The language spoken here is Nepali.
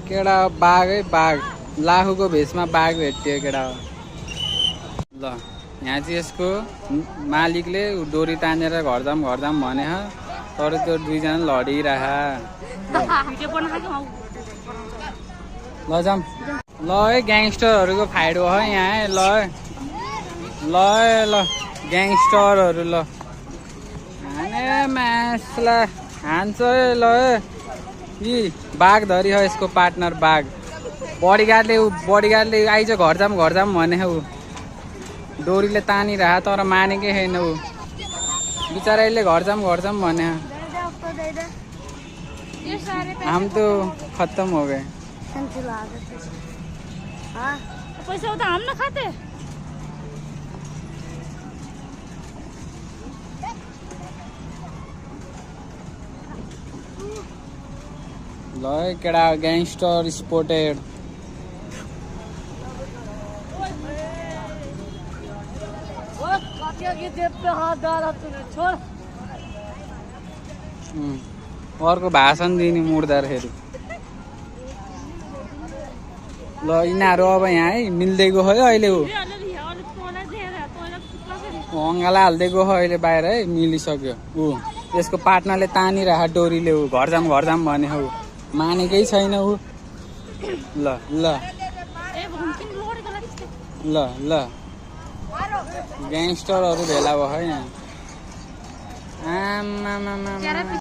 केटा बाघै बाघ लाखुको भेषमा बाघ भेटियो केटा हो ल। यहाँ चाहिँ यसको मालिकले डोरी तानेर घर जाम भने तर त्यो दुईजना लडिरह ल जाम ल है ग्याङ्स्टरहरूको फाइट हो है यहाँ है ल ल ल ग्याङ्स्टरहरू ल हाने मासलाई हान्छ है ल यी बाघ धरी हो यसको पार्टनर बाघ बडीगार्डले आइज घर जाम भने ऊ डोरीले तानिरह तर मानेकै छैन ऊ बिचराले घर जाम भने हम तो खत्म हो गए पैसा तो हम ना खाते ल केटा ग्याङ्स्टर स्पोटेड अर्को भाषण दिने मुड्दाखेरि ल यिनीहरू अब यहाँ है मिल्दै गयो है अहिले ऊ अङ्गाला हाल्दै गयो अहिले बाहिर है मिलिसक्यो ऊ यसको पार्टनरले तानिरह डोरीले ऊ घर जाम भने ऊ मानेकै छैन ऊ ल ल ल ल ग्याङ्स्टरहरू भेला भयो है यहाँ आमा